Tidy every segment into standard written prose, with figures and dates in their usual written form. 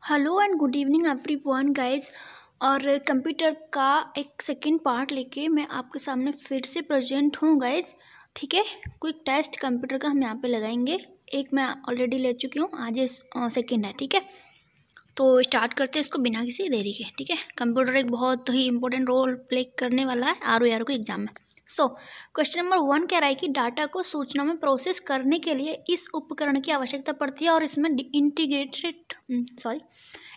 Hello and good evening everyone guys. और computer का एक सेकंड पार्ट लेके मैं आपके सामने फिर से प्रेजेंट हूँ गाइस। ठीक है, क्विक टेस्ट कंप्यूटर का हम यहाँ पे लगाएंगे। एक मैं ऑलरेडी ले चुकी हूँ, आज ये सेकंड है। ठीक है, तो स्टार्ट करते हैं इसको बिना किसी देरी के। ठीक है, कंप्यूटर एक बहुत ही इंपॉर्टेंट रोल प्ले करने वाला है आर को एग्जाम में। सो क्वेश्चन नंबर 1 कह रहा है कि डाटा को सूचना में प्रोसेस करने के लिए इस उपकरण की आवश्यकता पड़ती है और इसमें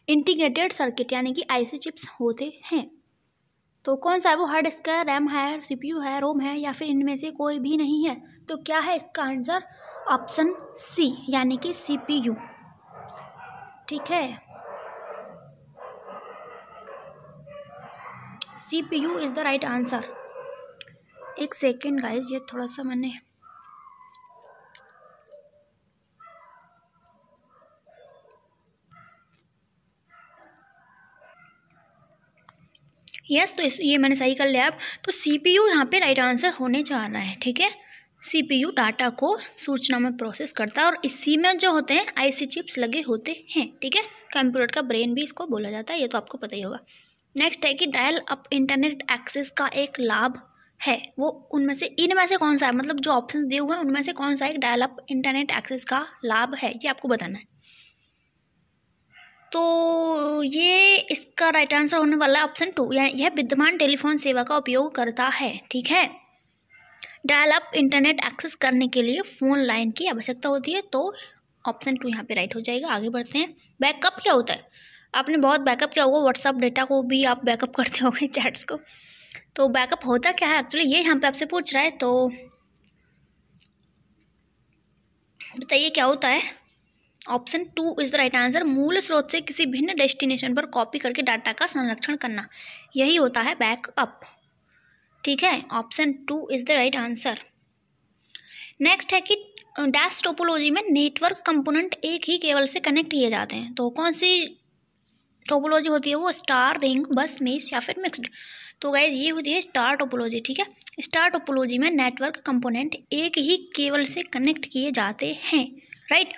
इंटीग्रेटेड सर्किट यानी कि आईसी चिप्स होते हैं। तो कौन सा है वो? हार्ड डिस्क है, रैम है, सीपीयू है, रोम है, या फिर इनमें से कोई भी नहीं है? तो क्या है इसका आंसर? ऑप्शन सी यानी कि सीपीयू। ठीक है, CPU is the right answer. एक सेकेंड गाइज, ये थोड़ा सा मैंने यस तो ये मैंने सही कर लिया। अब तो सीपीयू यहाँ पे राइट आंसर होने जा रहा है। ठीक है, सीपीयू डाटा को सूचना में प्रोसेस करता है और इसी में जो होते हैं आईसी चिप्स लगे होते हैं। ठीक है, कंप्यूटर का ब्रेन भी इसको बोला जाता है, ये तो आपको पता ही होगा। नेक्स्ट है कि डायल अप इंटरनेट एक्सेस का एक लाभ है, वो इनमें से कौन सा है? मतलब जो ऑप्शन दिए हुए हैं उनमें से कौन सा एक डायल अप इंटरनेट एक्सेस का लाभ है, ये आपको बताना है। तो ये इसका राइट आंसर होने वाला है ऑप्शन 2, यह विद्यमान टेलीफोन सेवा का उपयोग करता है। ठीक है, डायल अप इंटरनेट एक्सेस करने के लिए फ़ोन लाइन की आवश्यकता होती है, तो ऑप्शन 2 यहाँ पे राइट हो जाएगा। आगे बढ़ते हैं। बैकअप क्या होता है? आपने बहुत बैकअप किया होगा, व्हाट्सअप डेटा को भी आप बैकअप करते होंगे, चैट्स को। तो बैकअप होता क्या है एक्चुअली, ये यहाँ पे आपसे पूछ रहा है, तो बताइए क्या होता है। Option 2 is the right answer. मूल स्रोत से किसी भिन्न डेस्टिनेशन पर कॉपी करके डाटा का संरक्षण करना, यही होता है बैकअप। ठीक है, option 2 is the right answer. Next है कि डैश टोपोलॉजी में नेटवर्क कंपोनेंट एक ही केबल से कनेक्ट किए जाते हैं, तो कौन सी टोपोलॉजी होती है वो? स्टार, रिंग, बस, मेश या फिर मिक्स्ड? तो गाइज ये होती है स्टार टोपोलॉजी। ठीक है, स्टार टोपोलॉजी में नेटवर्क कंपोनेंट एक ही केबल से कनेक्ट किए जाते हैं। राइट,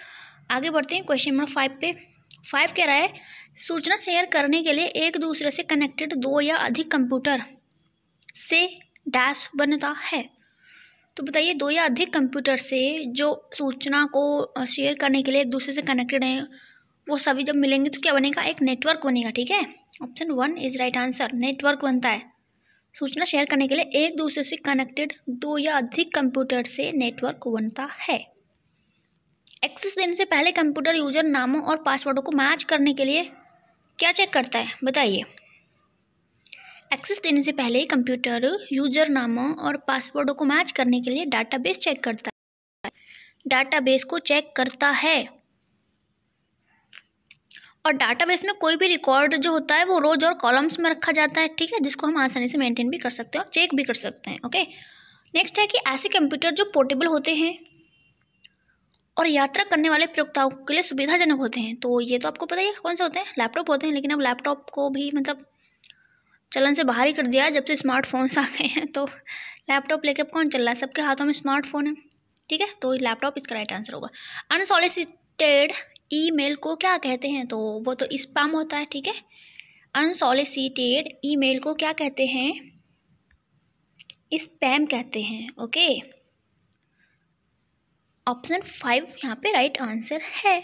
आगे बढ़ते हैं क्वेश्चन नंबर 5 पे। 5 कह रहा है सूचना शेयर करने के लिए एक दूसरे से कनेक्टेड 2 या अधिक कंप्यूटर से डैश बनता है। तो बताइए 2 या अधिक कंप्यूटर से जो सूचना को शेयर करने के लिए एक दूसरे से कनेक्टेड हैं, वो सभी जब मिलेंगे तो क्या बनेगा? एक नेटवर्क बनेगा। ठीक है, option 1 is right answer. Network बनता है सूचना शेयर करने के लिए एक दूसरे से कनेक्टेड 2 या अधिक कंप्यूटर से नेटवर्क बनता है। एक्सेस देने से पहले कंप्यूटर यूजर नामों और पासवर्डों को मैच करने के लिए क्या चेक करता है? बताइए। एक्सेस देने से पहले कंप्यूटर यूजर नामों और पासवर्डों को मैच करने के लिए डाटाबेस चेक करता है, डाटाबेस को चेक करता है। और डाटाबेस में कोई भी रिकॉर्ड जो होता है वो रोज और कॉलम्स में रखा जाता है। ठीक है, जिसको हम आसानी से मेंटेन भी कर सकते हैं और चेक भी कर सकते हैं। ओके, नेक्स्ट है कि ऐसे कंप्यूटर जो पोर्टेबल होते हैं और यात्रा करने वाले प्रयोक्ताओं के लिए सुविधाजनक होते हैं, तो ये तो आपको पता ही है कौन से होते हैं। लैपटॉप होते हैं, लेकिन अब लैपटॉप को भी मतलब चलन से बाहर ही कर दिया है जब से स्मार्टफोन्स आ गए हैं। तो लैपटॉप लेके अब कौन चल रहा है? सबके हाथों में स्मार्टफोन है। ठीक है, तो लैपटॉप इसका राइट आंसर होगा। अनसॉलिसिटेड ईमेल को क्या कहते हैं? तो वो तो स्पैम होता है। ठीक है, अनसॉलिसिटेड ईमेल को क्या कहते हैं? स्पैम कहते हैं। ओके, ऑप्शन 5 यहाँ पे राइट आंसर है।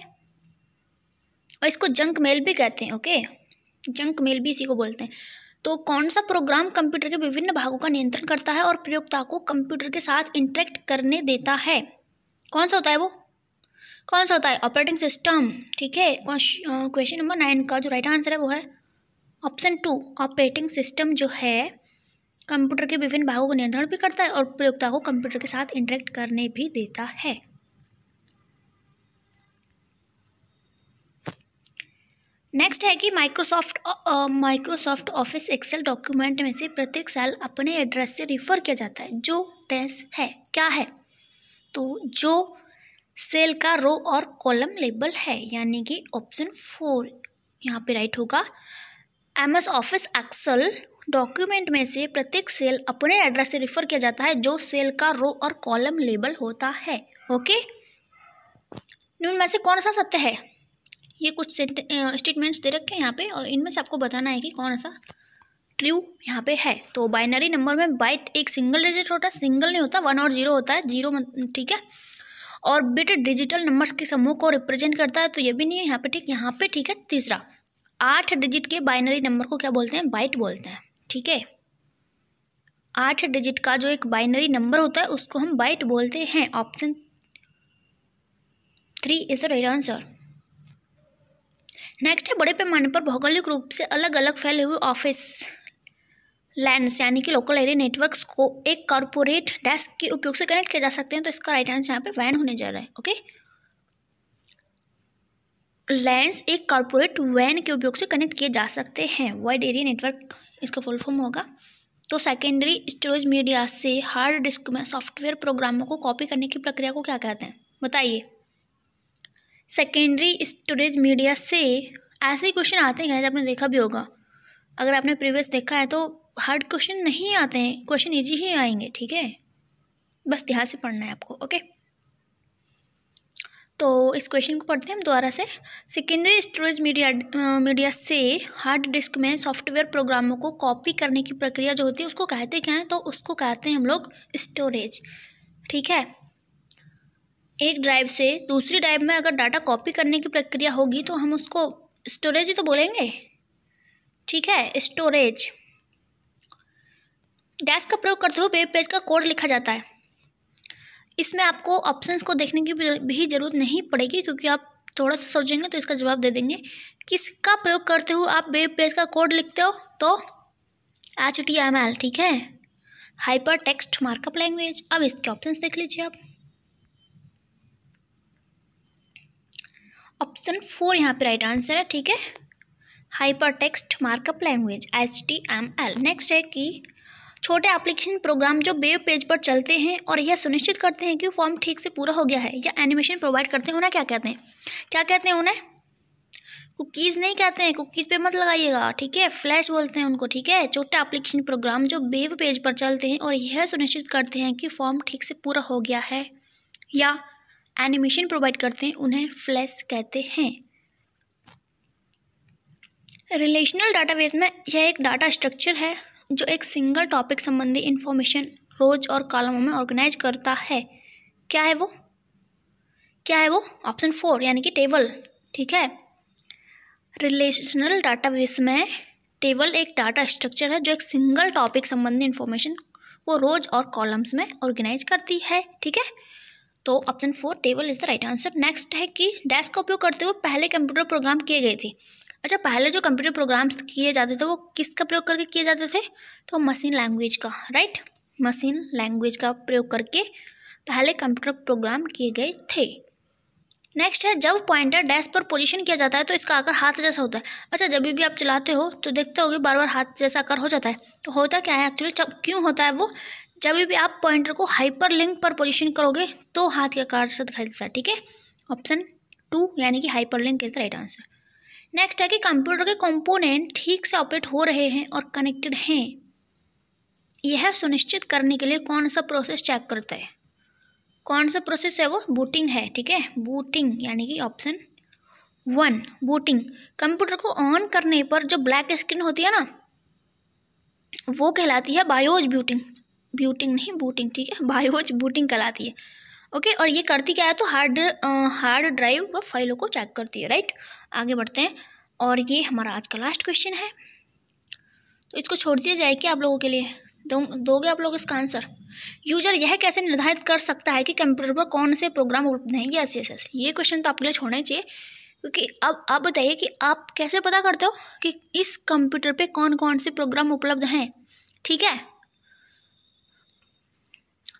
और इसको जंक मेल भी कहते हैं। ओके, जंक मेल भी इसी को बोलते हैं। तो कौन सा प्रोग्राम कंप्यूटर के विभिन्न भागों का नियंत्रण करता है और प्रयोक्ता को कंप्यूटर के साथ इंटरेक्ट करने देता है? कौन सा होता है वो? कौन सा होता है? Operating system. ठीक है, क्वेश्चन नंबर 9 का जो राइट आंसर है वो है ऑप्शन 2। ऑपरेटिंग सिस्टम जो है कंप्यूटर के विभिन्न भागों को नियंत्रण भी करता है और प्रयोक्ता को कंप्यूटर के साथ इंटरेक्ट करने भी देता है। नेक्स्ट है कि माइक्रोसॉफ्ट ऑफिस एक्सेल डॉक्यूमेंट में से प्रत्येक सेल अपने एड्रेस से रिफर किया जाता है, जो टेक्स्ट है क्या है? तो जो सेल का रो और कॉलम लेबल है, यानी कि ऑप्शन 4 यहाँ पे राइट होगा। MS ऑफिस एक्सेल डॉक्यूमेंट में से प्रत्येक सेल अपने एड्रेस से रिफर किया जाता है, जो सेल का रो और कॉलम लेबल होता है। ओके, निम्न में से कौन सा सत्य है? ये कुछ स्टेटमेंट्स दे रखे हैं यहाँ पे और इनमें से आपको बताना है कि कौन सा ट्रू यहाँ पे है। तो बाइनरी नंबर में बाइट एक सिंगल डिजिट होता है, सिंगल नहीं होता, 1 और 0 होता है, 0 ठीक है। और बिट डिजिटल नंबर्स के समूह को रिप्रेजेंट करता है, तो ये भी नहीं है यहाँ पे, ठीक। यहाँ पे ठीक है। तीसरा, 8 डिजिट के बाइनरी नंबर को क्या बोलते हैं? बाइट बोलते हैं, ठीक है। 8 डिजिट का जो एक बाइनरी नंबर होता है उसको हम बाइट बोलते हैं। Option 3 is the right answer. Next है, बड़े पैमाने पर भौगोलिक रूप से अलग अलग फैले हुए ऑफिस लैंड्स यानी कि लोकल एरिया नेटवर्क्स को एक कॉर्पोरेट डेस्क के उपयोग से कनेक्ट किया जा सकते हैं। तो इसका राइट आंसर यहाँ पे वैन होने जा रहा है। ओके, लैंड्स एक कॉर्पोरेट वैन के उपयोग से कनेक्ट किए जा सकते हैं। वाइड एरिया नेटवर्क इसका फुल फॉर्म होगा। तो सेकेंडरी स्टोरेज मीडिया से हार्ड डिस्क में सॉफ्टवेयर प्रोग्रामों को कॉपी करने की प्रक्रिया को क्या कहते हैं? बताइए। सेकेंडरी स्टोरेज मीडिया से, ऐसे ही क्वेश्चन आते हैं, आपने देखा भी होगा। अगर आपने प्रीवियस देखा है तो हार्ड क्वेश्चन नहीं आते हैं, क्वेश्चन इजी ही आएंगे, ठीक है। बस ध्यान से पढ़ना है आपको। ओके, तो इस क्वेश्चन को पढ़ते हैं हम दोबारा से। सेकेंडरी स्टोरेज मीडिया से हार्ड डिस्क में सॉफ्टवेयर प्रोग्रामों को कॉपी करने की प्रक्रिया जो होती है उसको कहते क्या है? तो उसको कहते हैं हम लोग स्टोरेज, ठीक है। एक ड्राइव से दूसरी ड्राइव में अगर डाटा कॉपी करने की प्रक्रिया होगी तो हम उसको स्टोरेज ही तो बोलेंगे, ठीक है। स्टोरेज। डैश का प्रयोग करते हुए वेब पेज का कोड लिखा जाता है। इसमें आपको ऑप्शंस को देखने की भी जरूरत नहीं पड़ेगी क्योंकि आप थोड़ा सा सोचेंगे तो इसका जवाब दे देंगे। किसका प्रयोग करते हुए आप वेब पेज का कोड लिखते हो? तो HTML, ठीक है, हाइपर टेक्स्ट मार्कअप लैंग्वेज। अब इसके ऑप्शंस देख लीजिए आप। ऑप्शन 4 यहाँ पे राइट आंसर है, ठीक है, hyper text markup language HTML। Next है कि छोटे एप्लीकेशन प्रोग्राम जो वेब पेज पर चलते हैं और यह सुनिश्चित करते हैं कि फॉर्म ठीक से पूरा हो गया है या एनिमेशन प्रोवाइड करते हैं, उन्हें क्या कहते हैं? क्या कहते हैं उन्हें? कुकीज़ नहीं कहते हैं, कुकीज़ पे मत लगाइएगा, ठीक है, फ्लैश बोलते हैं उनको, ठीक है। छोटे एप्लीकेशन प्रोग्राम जो वेब पेज पर चलते हैं और यह सुनिश्चित करते हैं कि फॉर्म ठीक से पूरा हो गया है या एनिमेशन प्रोवाइड करते हैं, उन्हें फ्लैश कहते हैं। रिलेशनल डाटाबेस में यह एक डाटा स्ट्रक्चर है जो एक सिंगल टॉपिक संबंधी इंफॉर्मेशन रोज और कॉलमों में ऑर्गेनाइज करता है। क्या है वो? क्या है वो? ऑप्शन 4 यानी कि टेबल, ठीक है। रिलेशनल डाटाबेस में टेबल एक डाटा स्ट्रक्चर है जो एक सिंगल टॉपिक संबंधी इंफॉर्मेशन को रोज और कॉलम्स में ऑर्गेनाइज करती है, ठीक है। तो option 4 table is the right answer. Next है कि डैश का उपयोग करते हुए पहले कंप्यूटर प्रोग्राम किए गए थे। अच्छा, पहले जो कंप्यूटर प्रोग्राम्स किए जाते थे वो किसका प्रयोग करके किए जाते थे? तो मशीन लैंग्वेज का, राइट, मशीन लैंग्वेज का प्रयोग करके पहले कंप्यूटर प्रोग्राम किए गए थे। नेक्स्ट है, जब पॉइंटर डैश पर पोजीशन किया जाता है तो इसका आकार हाथ जैसा होता है। अच्छा, जब भी आप चलाते हो तो देखते होगे बार बार हाथ जैसा आकार हो जाता है। तो होता क्या है एक्चुअली, क्यों होता है वो? जब भी आप पॉइंटर को हाइपर लिंक पर पोजीशन करोगे तो हाथ के आकार से दिखाई देता है, ठीक है। ऑप्शन 2 यानी कि hyper link is the right answer. Next है कि कंप्यूटर के कंपोनेंट ठीक से ऑपरेट हो रहे हैं और कनेक्टेड हैं, यह सुनिश्चित करने के लिए कौन सा प्रोसेस चेक करता है? कौन सा प्रोसेस है वो? बूटिंग है, ठीक है, बूटिंग यानी कि ऑप्शन 1 बूटिंग। कंप्यूटर को ऑन करने पर जो ब्लैक स्क्रीन होती है ना वो कहलाती है बायोज बूटिंग, ब्यूटिंग नहीं बूटिंग, ठीक है, बायोज बूटिंग कहलाती है। ओके, और ये करती क्या है? तो हार्ड ड्राइव व फाइलों को चेक करती है, राइट। आगे बढ़ते हैं और ये हमारा आज का लास्ट क्वेश्चन है, तो इसको छोड़ दिया जाए क्या आप लोगों के लिए? दोगे आप लोग इसका आंसर? यूजर यह कैसे निर्धारित कर सकता है कि कंप्यूटर पर कौन से प्रोग्राम उपलब्ध हैं? यस यस यस, ये क्वेश्चन तो आपके लिए छोड़ना ही चाहिए, क्योंकि अब आप बताइए कि आप कैसे पता करते हो कि इस कंप्यूटर पे कौन कौन से प्रोग्राम उपलब्ध हैं, ठीक है।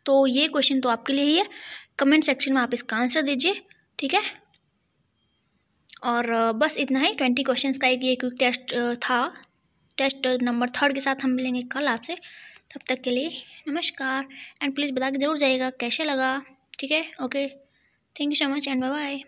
तो ये क्वेश्चन तो आपके लिए ही है, कमेंट सेक्शन में आप इसका आंसर दीजिए, ठीक है। और बस इतना ही, 20 क्वेश्चंस का एक ये क्विक टेस्ट था। टेस्ट नंबर 3 के साथ हम मिलेंगे कल आपसे। तब तक के लिए नमस्कार, एंड प्लीज़ बता के ज़रूर जाइएगा कैसे लगा, ठीक है। Okay, thank you so much and bye bye.